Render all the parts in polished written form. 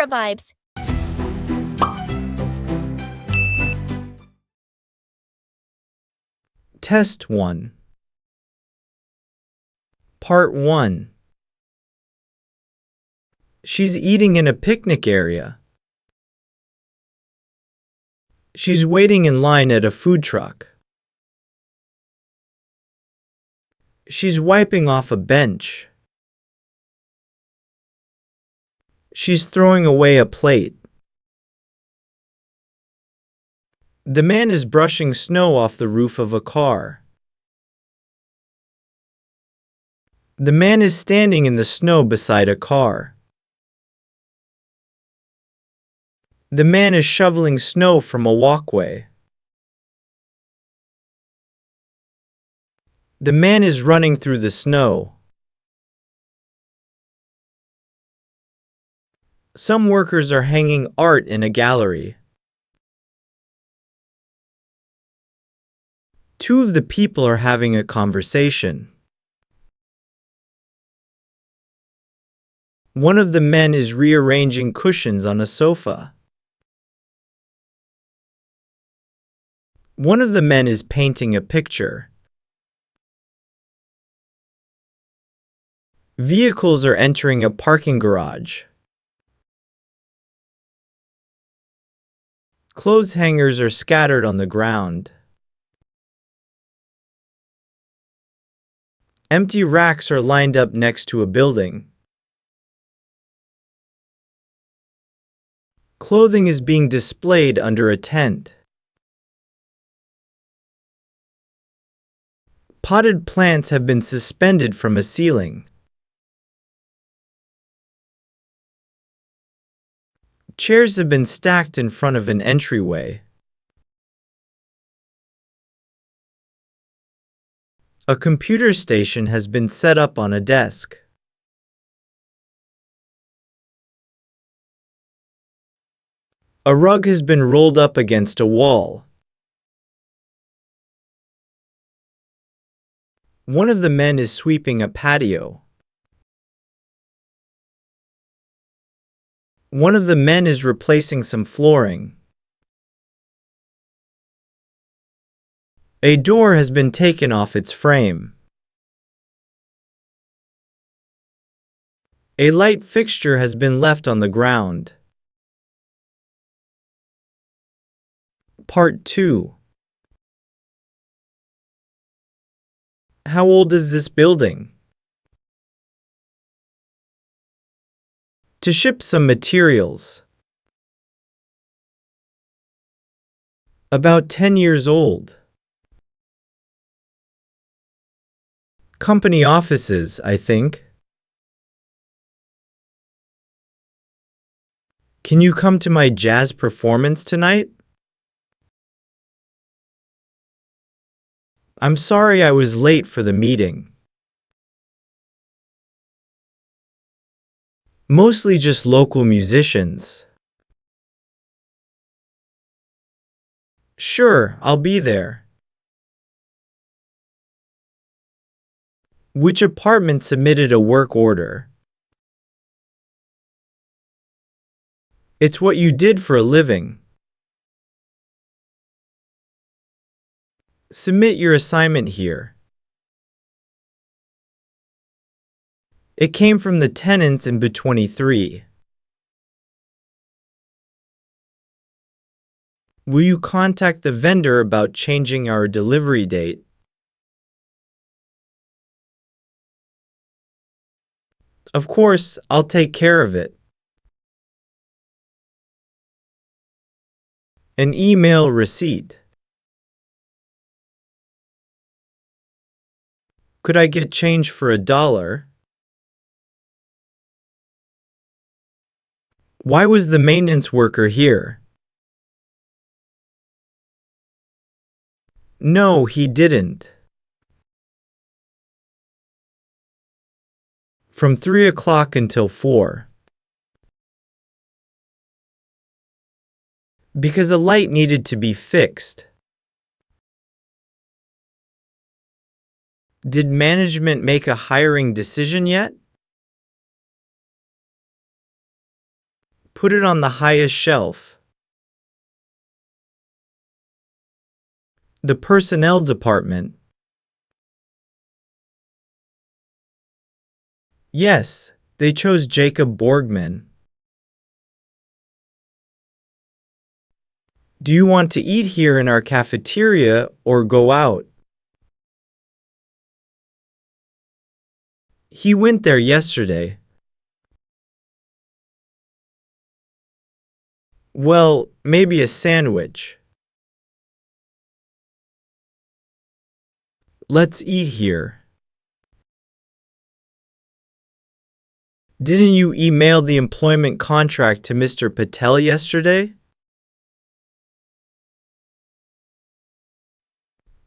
Moiravibes. Test 1. Part 1. She's eating in a picnic area. She's waiting in line at a food truck. She's wiping off a bench. She's throwing away a plate. The man is brushing snow off the roof of a car. The man is standing in the snow beside a car. The man is shoveling snow from a walkway. The man is running through the snow. Some workers are hanging art in a gallery. Two of the people are having a conversation. One of the men is rearranging cushions on a sofa. One of the men is painting a picture. Vehicles are entering a parking garage. Clothes hangers are scattered on the ground. Empty racks are lined up next to a building. Clothing is being displayed under a tent. Potted plants have been suspended from a ceiling. Chairs have been stacked in front of an entryway. A computer station has been set up on a desk. A rug has been rolled up against a wall. One of the men is sweeping a patio. One of the men is replacing some flooring. A door has been taken off its frame. A light fixture has been left on the ground. Part 2. How old is this building? To ship some materials. About 10 years old. Company offices, I think. Can you come to my jazz performance tonight? I'm sorry I was late for the meeting. Mostly just local musicians. Sure, I'll be there. Which apartment submitted a work order? It's what you did for a living. Submit your assignment here. It came from the tenants in booth 23. Will you contact the vendor about changing our delivery date? Of course, I'll take care of it. An email receipt. Could I get change for $1? Why was the maintenance worker here? No, he didn't. From 3 o'clock until 4. Because a light needed to be fixed. Did management make a hiring decision yet? Put it on the highest shelf. The personnel department. Yes, they chose Jacob Borgman. Do you want to eat here in our cafeteria or go out? He went there yesterday. Well, maybe a sandwich. Let's eat here. Didn't you email the employment contract to Mr. Patel yesterday?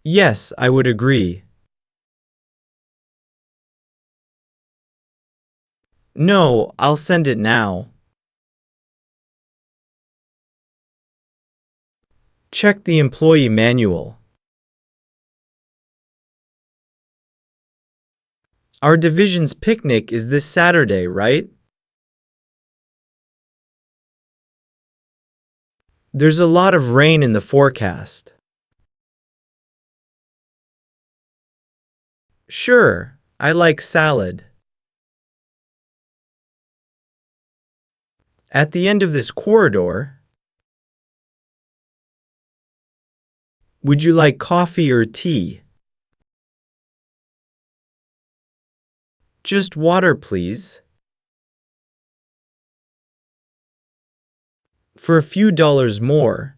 Yes, I would agree. No, I'll send it now. Check the employee manual. Our division's picnic is this Saturday, right? There's a lot of rain in the forecast. Sure, I like salad. At the end of this corridor, would you like coffee or tea? Just water, please. For a few dollars more.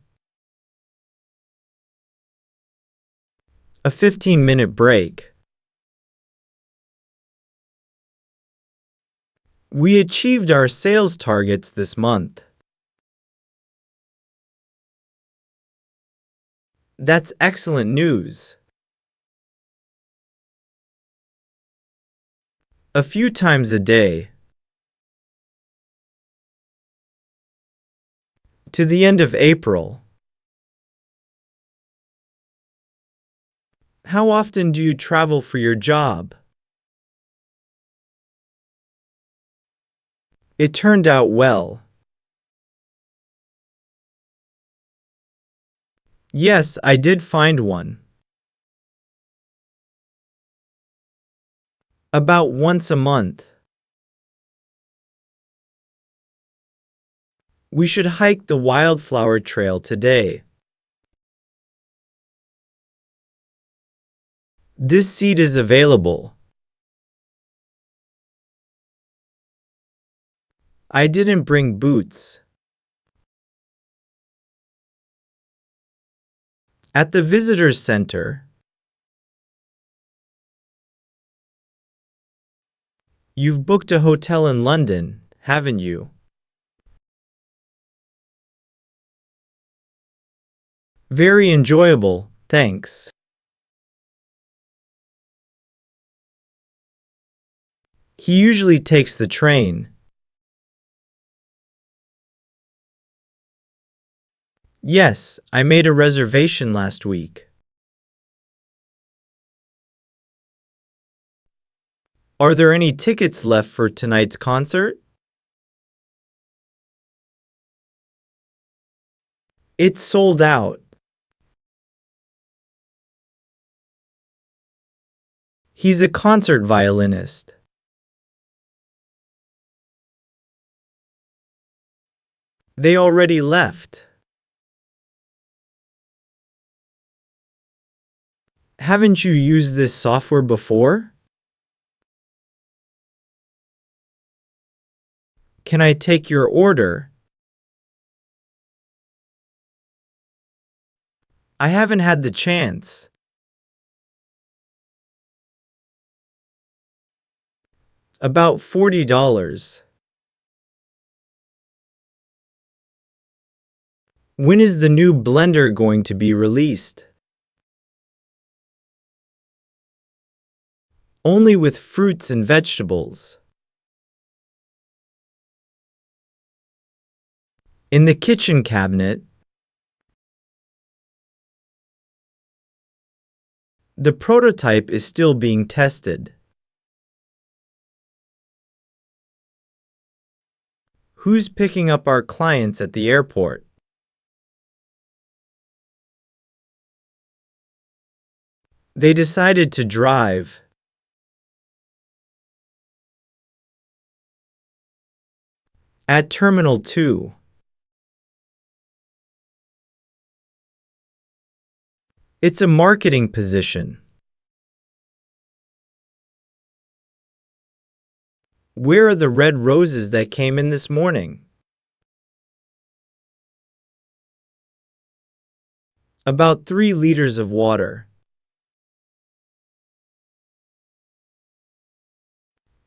A 15-minute break. We achieved our sales targets this month. That's excellent news. A few times a day. To the end of April. How often do you travel for your job? It turned out well. Yes, I did find one. About once a month. We should hike the wildflower trail today. This seat is available. I didn't bring boots. At the visitors center. You've booked a hotel in London, haven't you? Very enjoyable, thanks. He usually takes the train. Yes, I made a reservation last week. Are there any tickets left for tonight's concert? It's sold out. He's a concert violinist. They already left. Haven't you used this software before? Can I take your order? I haven't had the chance. About $40. When is the new blender going to be released? Only with fruits and vegetables. In the kitchen cabinet. The prototype is still being tested. Who's picking up our clients at the airport? They decided to drive. At Terminal 2. It's a marketing position. Where are the red roses that came in this morning? About 3 liters of water.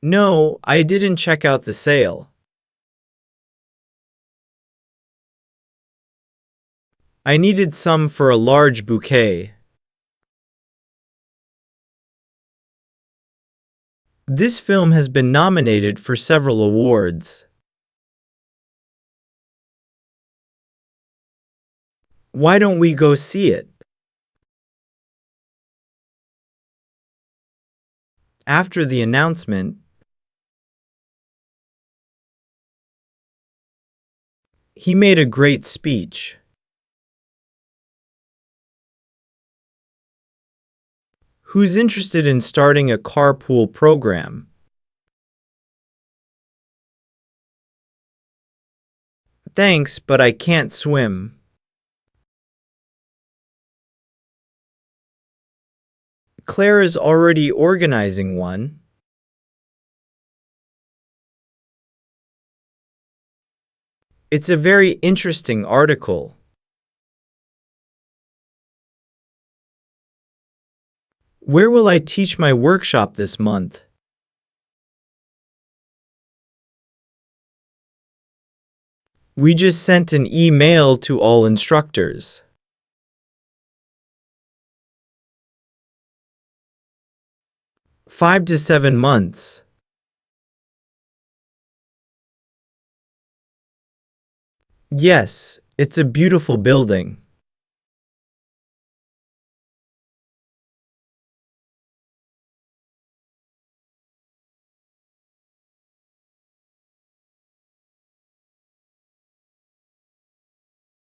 No, I didn't check out the sale. I needed some for a large bouquet. This film has been nominated for several awards. Why don't we go see it? After the announcement, he made a great speech. Who's interested in starting a carpool program? Thanks, but I can't swim. Claire is already organizing one. It's a very interesting article. Where will I teach my workshop this month? We just sent an email to all instructors. "5 to 7 months. Yes, it's a beautiful building.